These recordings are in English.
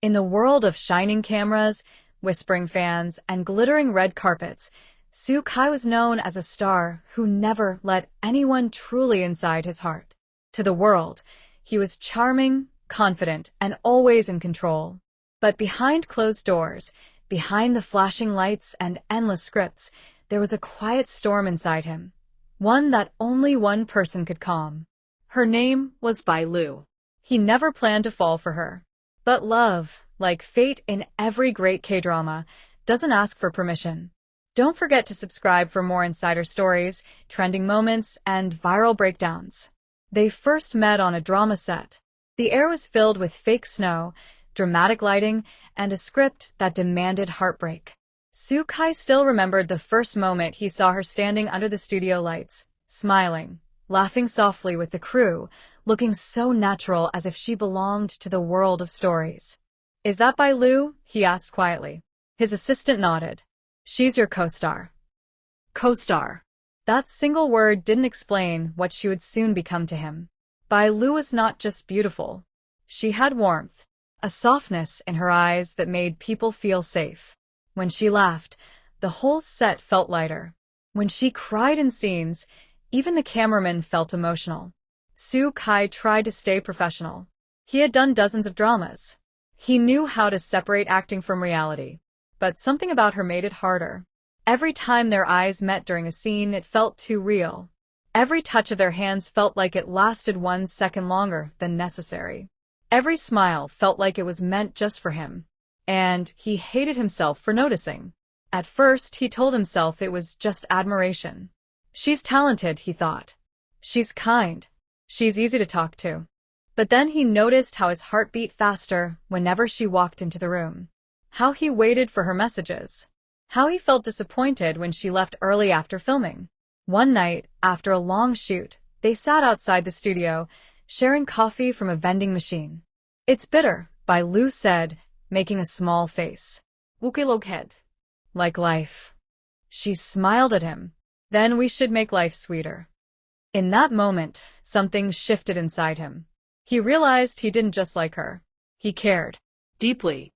In the world of shining cameras, whispering fans, and glittering red carpets, Kai was known as a star who never let anyone truly inside his heart. To the world, he was charming, confident, and always in control. But behind closed doors, behind the flashing lights and endless scripts, there was a quiet storm inside him. One that only one person could calm. Her name was Bai Lu. He never planned to fall for her. But love, like fate in every great K-drama, doesn't ask for permission. Don't forget to subscribe for more insider stories, trending moments, and viral breakdowns. They first met on a drama set. The air was filled with fake snow, dramatic lighting, and a script that demanded heartbreak. Kai still remembered the first moment he saw her standing under the studio lights, smiling, laughing softly with the crew, looking so natural as if she belonged to the world of stories. "Is that Bai Lu?" he asked quietly. His assistant nodded. "She's your co-star." Co-star. That single word didn't explain what she would soon become to him. Bai Lu was not just beautiful. She had warmth, a softness in her eyes that made people feel safe. When she laughed, the whole set felt lighter. When she cried in scenes, even the cameraman felt emotional. Kai tried to stay professional. He had done dozens of dramas. He knew how to separate acting from reality. But something about her made it harder. Every time their eyes met during a scene, it felt too real. Every touch of their hands felt like it lasted 1 second longer than necessary. Every smile felt like it was meant just for him. And he hated himself for noticing. At first, he told himself it was just admiration. She's talented, he thought. She's kind. She's easy to talk to. But then he noticed how his heart beat faster whenever she walked into the room. How he waited for her messages. How he felt disappointed when she left early after filming. One night, after a long shoot, they sat outside the studio, sharing coffee from a vending machine. "It's bitter," Bai Lu said, making a small face. "Wukiloghead." "Like life." She smiled at him. "Then we should make life sweeter." In that moment, something shifted inside him. He realized he didn't just like her. He cared. Deeply.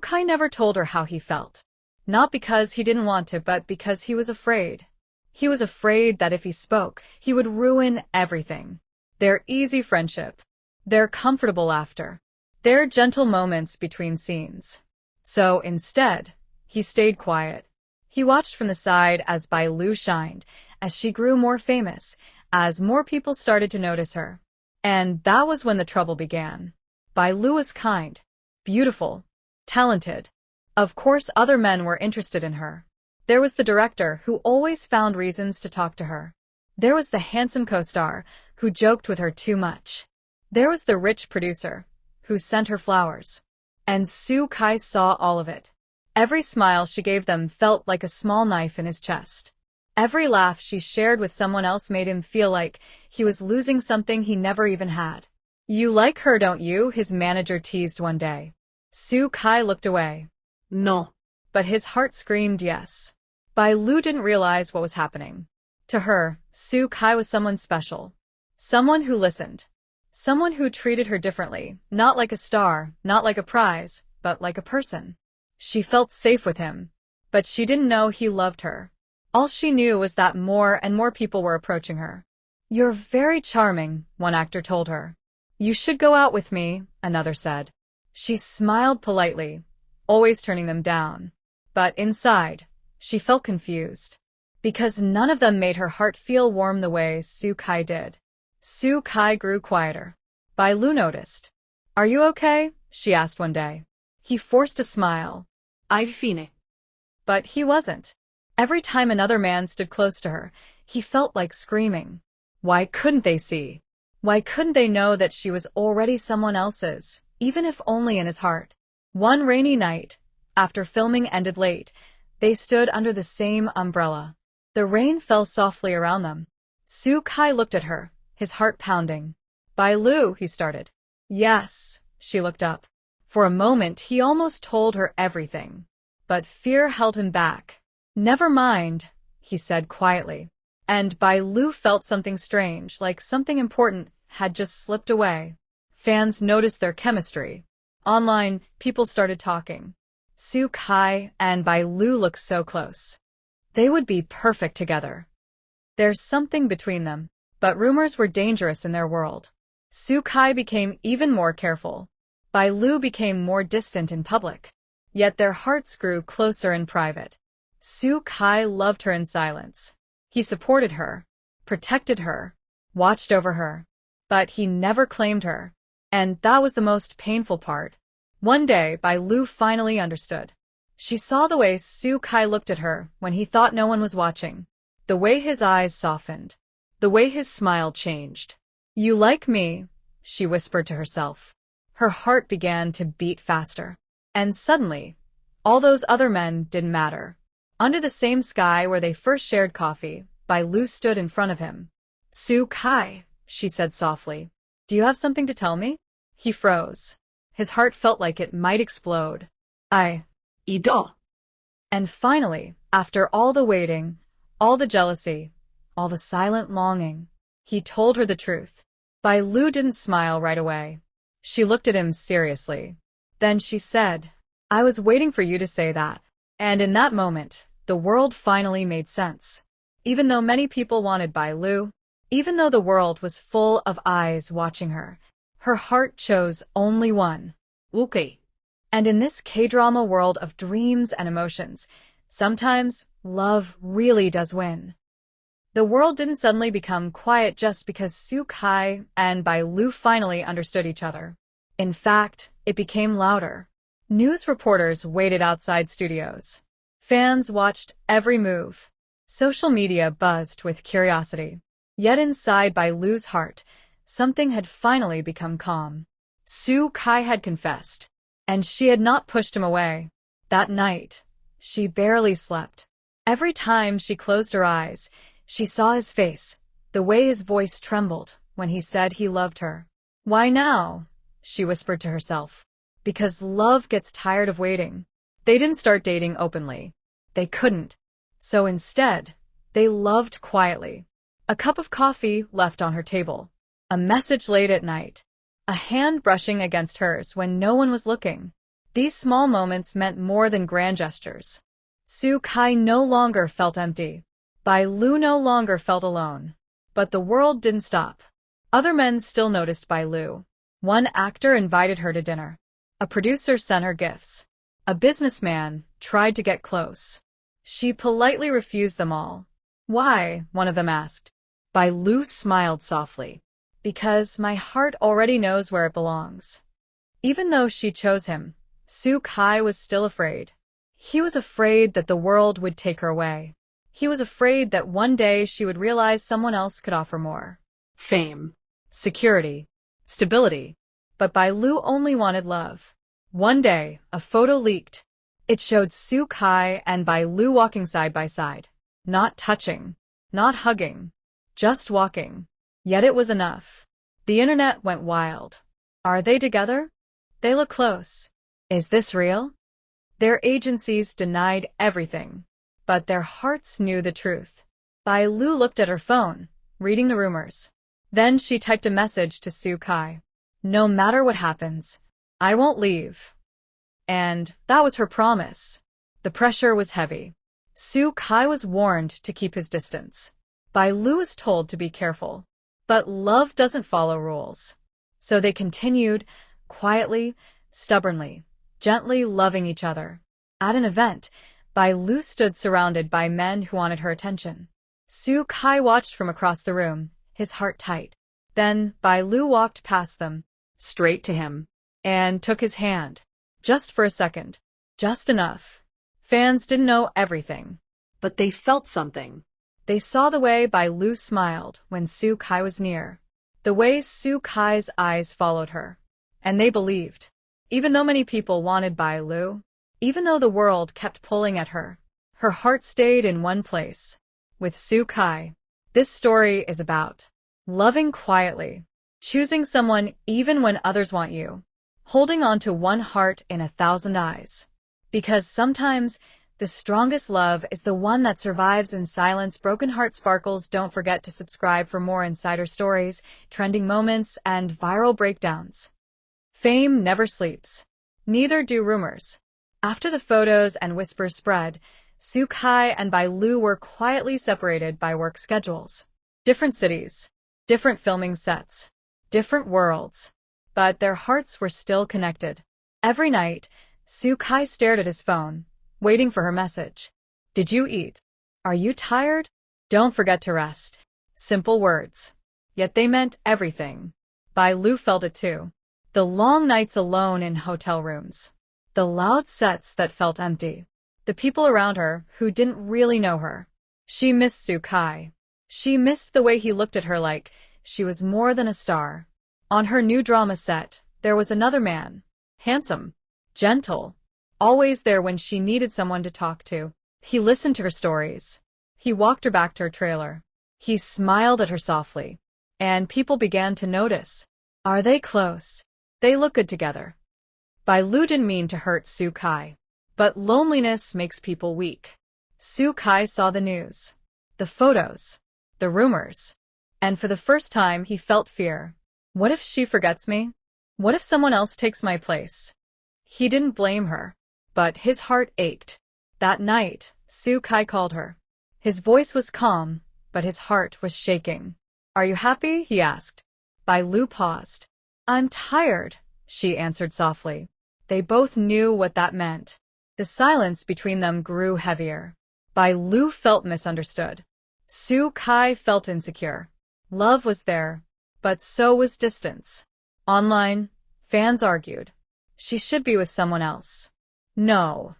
Kai never told her how he felt. Not because he didn't want to, but because he was afraid. He was afraid that if he spoke, he would ruin everything. Their easy friendship. Their comfortable laughter. Their gentle moments between scenes. So instead, he stayed quiet. He watched from the side as Bai Lu shined, as she grew more famous, as more people started to notice her. And that was when the trouble began. Bai Lu was kind, beautiful, talented. Of course, other men were interested in her. There was the director, who always found reasons to talk to her. There was the handsome co-star, who joked with her too much. There was the rich producer, who sent her flowers. And Kai saw all of it. Every smile she gave them felt like a small knife in his chest. Every laugh she shared with someone else made him feel like he was losing something he never even had. "You like her, don't you?" his manager teased one day. Kai looked away. No. But his heart screamed yes. Bai Lu didn't realize what was happening. To her, Kai was someone special. Someone who listened. Someone who treated her differently, not like a star, not like a prize, but like a person. She felt safe with him. But she didn't know he loved her. All she knew was that more and more people were approaching her. "You're very charming," one actor told her. "You should go out with me," another said. She smiled politely, always turning them down. But inside, she felt confused. Because none of them made her heart feel warm the way Kai did. Kai grew quieter. Bai Lu noticed. "Are you okay?" she asked one day. He forced a smile. "I've fine." But he wasn't. Every time another man stood close to her, he felt like screaming. Why couldn't they see? Why couldn't they know that she was already someone else's, even if only in his heart? One rainy night, after filming ended late, they stood under the same umbrella. The rain fell softly around them. Kai looked at her, his heart pounding. "Bai Lu," he started. "Yes." She looked up. For a moment, he almost told her everything. But fear held him back. "Never mind," he said quietly. And Bai Lu felt something strange, like something important had just slipped away. Fans noticed their chemistry. Online, people started talking. Kai and Bai Lu looked so close. They would be perfect together. There's something between them. But rumors were dangerous in their world. Kai became even more careful. Bai Lu became more distant in public. Yet their hearts grew closer in private. Kai loved her in silence. He supported her, protected her, watched over her. But he never claimed her. And that was the most painful part. One day, Bai Lu finally understood. She saw the way Kai looked at her when he thought no one was watching. The way his eyes softened. The way his smile changed. "You like me," she whispered to herself. Her heart began to beat faster. And suddenly, all those other men didn't matter. Under the same sky where they first shared coffee, Bai Lu stood in front of him. "Kai," she said softly. "Do you have something to tell me?" He froze. His heart felt like it might explode. "Ido." And finally, after all the waiting, all the jealousy, all the silent longing, he told her the truth. Bai Lu didn't smile right away. She looked at him seriously. Then she said, "I was waiting for you to say that." And in that moment, the world finally made sense. Even though many people wanted Bai Lu, even though the world was full of eyes watching her, her heart chose only one. Okay. And in this K-drama world of dreams and emotions, sometimes love really does win. The world didn't suddenly become quiet just because Kai and Bai Lu finally understood each other. In fact, it became louder. News reporters waited outside studios. Fans watched every move. Social media buzzed with curiosity. Yet inside Bai Lu's heart, something had finally become calm. Kai had confessed, and she had not pushed him away. That night, she barely slept. Every time she closed her eyes, she saw his face, the way his voice trembled when he said he loved her. "Why now?" she whispered to herself. "Because love gets tired of waiting." They didn't start dating openly. They couldn't. So instead, they loved quietly. A cup of coffee left on her table. A message late at night. A hand brushing against hers when no one was looking. These small moments meant more than grand gestures. Kai no longer felt empty. Bai Lu no longer felt alone. But the world didn't stop. Other men still noticed Bai Lu. One actor invited her to dinner. A producer sent her gifts. A businessman tried to get close. She politely refused them all. "Why?" one of them asked. Bai Lu smiled softly. "Because my heart already knows where it belongs." Even though she chose him, Kai was still afraid. He was afraid that the world would take her away. He was afraid that one day she would realize someone else could offer more. Fame, security, stability. But Bai Lu only wanted love. One day, a photo leaked. It showed Kai and Bai Lu walking side by side. Not touching, not hugging, just walking. Yet it was enough. The internet went wild. Are they together? They look close. Is this real? Their agencies denied everything. But their hearts knew the truth. Bai Lu looked at her phone, reading the rumors. Then she typed a message to Kai. "No matter what happens, I won't leave." And that was her promise. The pressure was heavy. Kai was warned to keep his distance. Bai Lu was told to be careful. But love doesn't follow rules. So they continued, quietly, stubbornly, gently loving each other. At an event, Bai Lu stood surrounded by men who wanted her attention. Kai watched from across the room, his heart tight. Then Bai Lu walked past them, straight to him, and took his hand. Just for a second. Just enough. Fans didn't know everything. But they felt something. They saw the way Bai Lu smiled when Kai was near. The way Kai's eyes followed her. And they believed. Even though many people wanted Bai Lu, even though the world kept pulling at her, her heart stayed in one place. With Kai. This story is about loving quietly, choosing someone even when others want you, holding on to one heart in 1,000 eyes. Because sometimes, the strongest love is the one that survives in silence. Broken Heart Sparkles. Don't forget to subscribe for more insider stories, trending moments, and viral breakdowns. Fame never sleeps. Neither do rumors. After the photos and whispers spread, Kai and Bai Lu were quietly separated by work schedules. Different cities, different filming sets, different worlds. But their hearts were still connected. Every night, Kai stared at his phone, waiting for her message. Did you eat? Are you tired? Don't forget to rest. Simple words. Yet they meant everything. Bai Lu felt it too. The long nights alone in hotel rooms. The loud sets that felt empty. The people around her who didn't really know her. She missed Kai. She missed the way he looked at her like she was more than a star. On her new drama set, there was another man. Handsome. Gentle. Always there when she needed someone to talk to. He listened to her stories. He walked her back to her trailer. He smiled at her softly. And people began to notice. Are they close? They look good together. Bai Lu didn't mean to hurt Kai. But loneliness makes people weak. Kai saw the news. The photos. The rumors. And for the first time he felt fear. What if she forgets me? What if someone else takes my place? He didn't blame her. But his heart ached. That night, Kai called her. His voice was calm, but his heart was shaking. Are you happy? He asked. Bai Lu paused. I'm tired, she answered softly. They both knew what that meant. The silence between them grew heavier. Bai Lu felt misunderstood. Kai felt insecure. Love was there, but so was distance. Online, fans argued. She should be with someone else. No,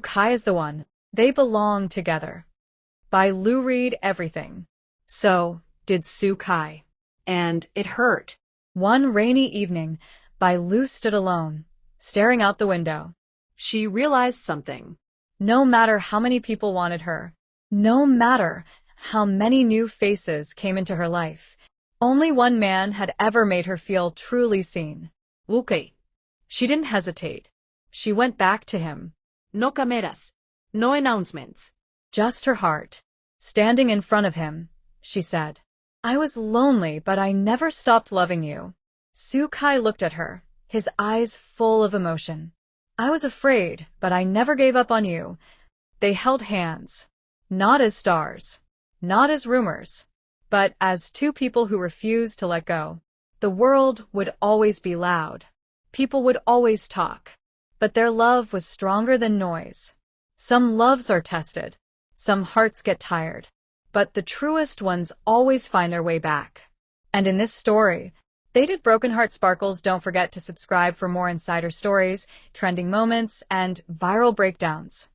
Kai is the one. They belong together. Bai Lu read everything. So did Kai. And it hurt. One rainy evening, Bai Lu stood alone, staring out the window. She realized something. No matter how many people wanted her, no matter how many new faces came into her life, only one man had ever made her feel truly seen. Okay. She didn't hesitate. She went back to him. No cameras. No announcements. Just her heart. Standing in front of him, she said, I was lonely, but I never stopped loving you. Kai looked at her, his eyes full of emotion. I was afraid, but I never gave up on you. They held hands. Not as stars. Not as rumors. But as two people who refused to let go. The world would always be loud. People would always talk. But their love was stronger than noise. Some loves are tested. Some hearts get tired. But the truest ones always find their way back. And in this story, they did. Broken Heart Sparkles. Don't forget to subscribe for more insider stories, trending moments, and viral breakdowns.